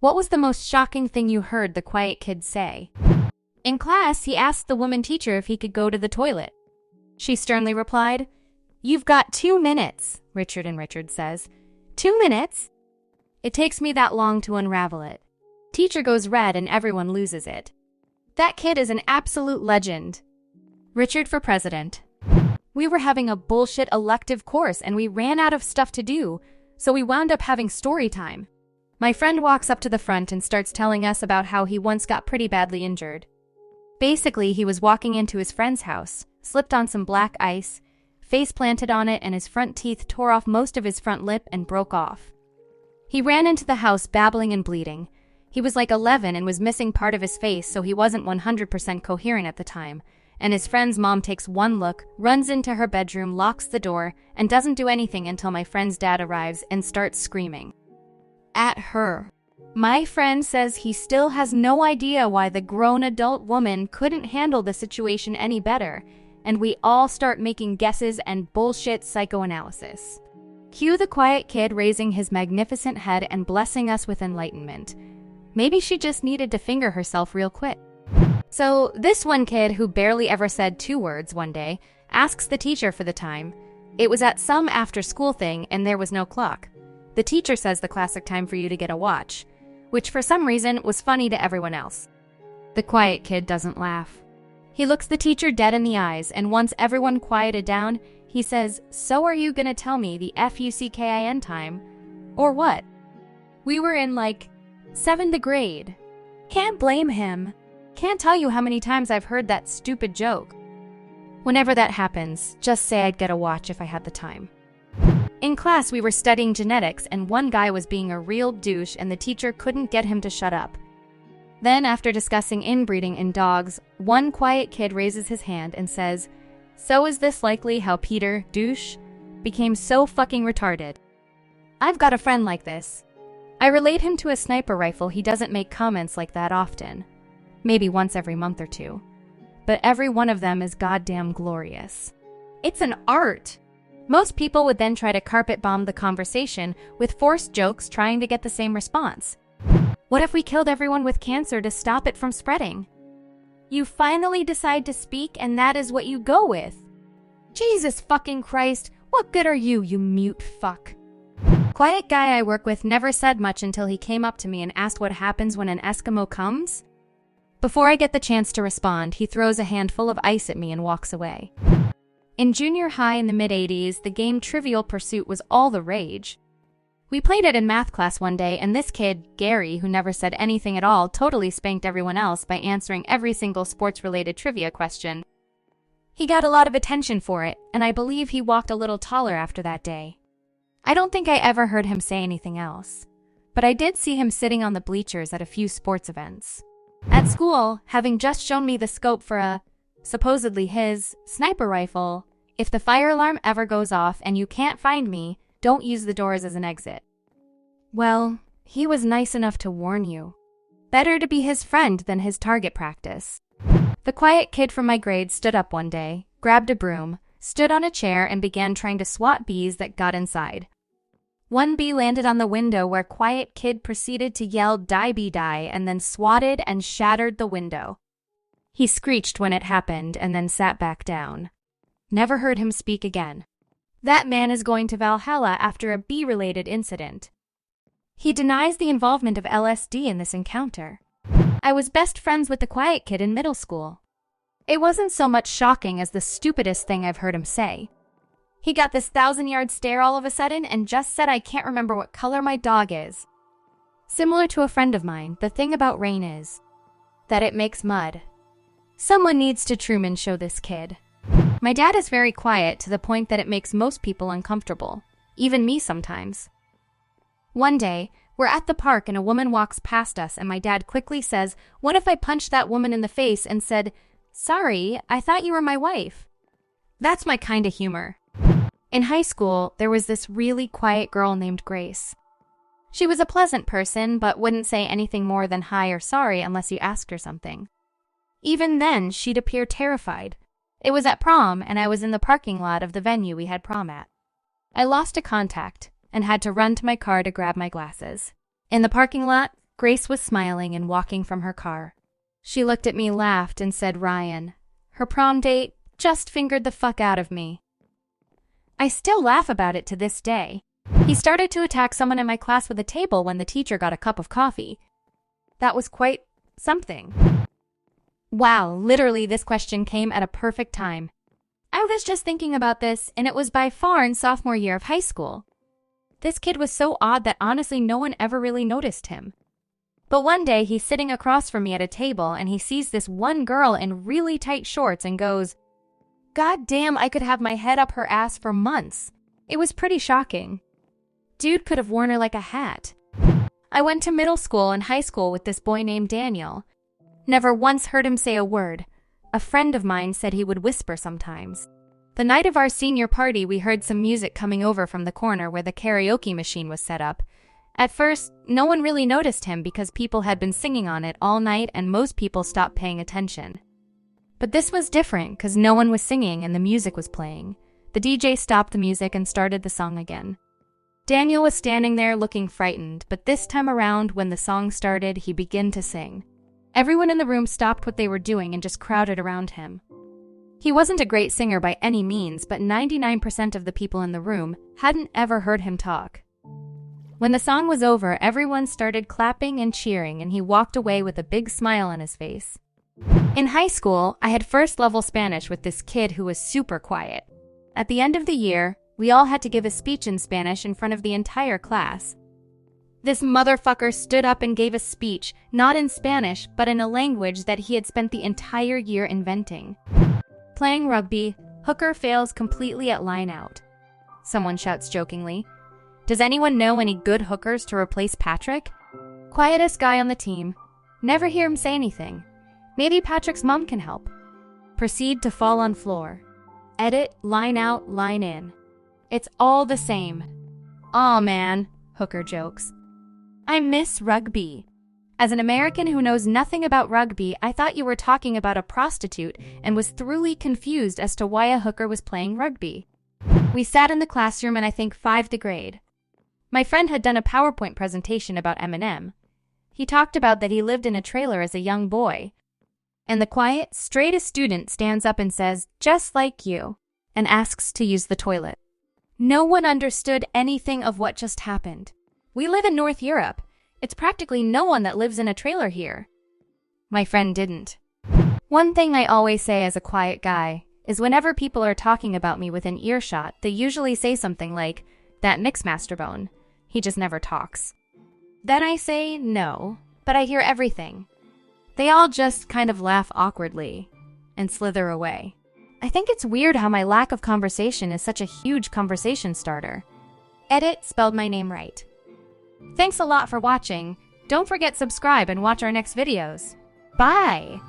What was the most shocking thing you heard the quiet kid say? In class, he asked the woman teacher if he could go to the toilet. She sternly replied, "You've got 2 minutes, Richard and Richard says. 2 minutes? It takes me that long to unravel it. Teacher goes red and everyone loses it. That kid is an absolute legend." Richard for president. We were having a bullshit elective course and we ran out of stuff to do, so we wound up having story time. My friend walks up to the front and starts telling us about how he once got pretty badly injured. Basically, he was walking into his friend's house, slipped on some black ice, face planted on it, and his front teeth tore off most of his front lip and broke off. He ran into the house babbling and bleeding. He was like 11 and was missing part of his face, so he wasn't 100% coherent at the time. And his friend's mom takes one look, runs into her bedroom, locks the door, and doesn't do anything until my friend's dad arrives and starts screaming at her. My friend says he still has no idea why the grown adult woman couldn't handle the situation any better, and we all start making guesses and bullshit psychoanalysis. Cue the quiet kid raising his magnificent head and blessing us with enlightenment. Maybe she just needed to finger herself real quick. So this one kid who barely ever said 2 words one day asks the teacher for the time. It was at some after-school thing and there was no clock. The teacher says the classic time for you to get a watch, which for some reason was funny to everyone else. The quiet kid doesn't laugh. He looks the teacher dead in the eyes, and once everyone quieted down, he says, "So are you gonna tell me the FUCKIN time? Or what?" We were in, 7th grade. Can't blame him. Can't tell you how many times I've heard that stupid joke. Whenever that happens, just say I'd get a watch if I had the time. In class, we were studying genetics, and one guy was being a real douche, and the teacher couldn't get him to shut up. Then, after discussing inbreeding in dogs, one quiet kid raises his hand and says, "So is this likely how Peter, douche, became so fucking retarded?" I've got a friend like this. I relate him to a sniper rifle. He doesn't make comments like that often. Maybe once every month or two. But every one of them is goddamn glorious. It's an art. Most people would then try to carpet bomb the conversation with forced jokes trying to get the same response. What if we killed everyone with cancer to stop it from spreading? You finally decide to speak and that is what you go with. Jesus fucking Christ, what good are you, you mute fuck? Quiet guy I work with never said much until he came up to me and asked what happens when an Eskimo comes. Before I get the chance to respond, he throws a handful of ice at me and walks away. In junior high in the mid-'80s, the game Trivial Pursuit was all the rage. We played it in math class one day, and this kid, Gary, who never said anything at all, totally spanked everyone else by answering every single sports-related trivia question. He got a lot of attention for it, and I believe he walked a little taller after that day. I don't think I ever heard him say anything else, but I did see him sitting on the bleachers at a few sports events. At school, having just shown me the scope for a, supposedly his, sniper rifle, if the fire alarm ever goes off and you can't find me, don't use the doors as an exit. Well, he was nice enough to warn you. Better to be his friend than his target practice. The quiet kid from my grade stood up one day, grabbed a broom, stood on a chair and began trying to swat bees that got inside. One bee landed on the window where quiet kid proceeded to yell "Die bee die" and then swatted and shattered the window. He screeched when it happened and then sat back down. Never heard him speak again. That man is going to Valhalla after a bee-related incident. He denies the involvement of LSD in this encounter. I was best friends with the quiet kid in middle school. It wasn't so much shocking as the stupidest thing I've heard him say. He got this 1,000-yard stare all of a sudden and just said I can't remember what color my dog is. Similar to a friend of mine, the thing about rain is that it makes mud. Someone needs to Truman Show this kid. My dad is very quiet to the point that it makes most people uncomfortable, even me sometimes. One day, we're at the park and a woman walks past us and my dad quickly says, "What if I punched that woman in the face and said, 'Sorry, I thought you were my wife?'" That's my kind of humor. In high school, there was this really quiet girl named Grace. She was a pleasant person, but wouldn't say anything more than hi or sorry unless you asked her something. Even then, she'd appear terrified. It was at prom, and I was in the parking lot of the venue we had prom at. I lost a contact and had to run to my car to grab my glasses. In the parking lot, Grace was smiling and walking from her car. She looked at me, laughed, and said, "Ryan, her prom date just fingered the fuck out of me." I still laugh about it to this day. He started to attack someone in my class with a table when the teacher got a cup of coffee. That was quite something. Wow, literally this question came at a perfect time. I was just thinking about this, and it was by far in sophomore year of high school. This kid was so odd that honestly no one ever really noticed him. But one day he's sitting across from me at a table and he sees this one girl in really tight shorts and goes, "God damn, I could have my head up her ass for months." It was pretty shocking. Dude could have worn her like a hat. I went to middle school and high school with this boy named Daniel. Never once heard him say a word. A friend of mine said he would whisper sometimes. The night of our senior party, we heard some music coming over from the corner where the karaoke machine was set up. At first, no one really noticed him because people had been singing on it all night and most people stopped paying attention. But this was different because no one was singing and the music was playing. The DJ stopped the music and started the song again. Daniel was standing there looking frightened, but this time around, when the song started, he began to sing. Everyone in the room stopped what they were doing and just crowded around him. He wasn't a great singer by any means, but 99% of the people in the room hadn't ever heard him talk. When the song was over, everyone started clapping and cheering, and he walked away with a big smile on his face. In high school, I had first-level Spanish with this kid who was super quiet. At the end of the year, we all had to give a speech in Spanish in front of the entire class. This motherfucker stood up and gave a speech, not in Spanish, but in a language that he had spent the entire year inventing. Playing rugby, hooker fails completely at line out. Someone shouts jokingly. Does anyone know any good hookers to replace Patrick? Quietest guy on the team. Never hear him say anything. Maybe Patrick's mom can help. Proceed to fall on floor. Edit, line out, line in. It's all the same. Aw man, hooker jokes. I miss rugby. As an American who knows nothing about rugby, I thought you were talking about a prostitute and was thoroughly confused as to why a hooker was playing rugby. We sat in the classroom in I think 5th grade. My friend had done a PowerPoint presentation about Eminem. He talked about that he lived in a trailer as a young boy. And the quiet, straightest student stands up and says, "Just like you," and asks to use the toilet. No one understood anything of what just happened. We live in North Europe. It's practically no one that lives in a trailer here. My friend didn't. One thing I always say as a quiet guy is whenever people are talking about me within earshot, they usually say something like, "That Mixmaster bone. He just never talks." Then I say, "No, but I hear everything." They all just kind of laugh awkwardly and slither away. I think it's weird how my lack of conversation is such a huge conversation starter. Edit spelled my name right. Thanks a lot for watching. Don't forget subscribe and watch our next videos. Bye!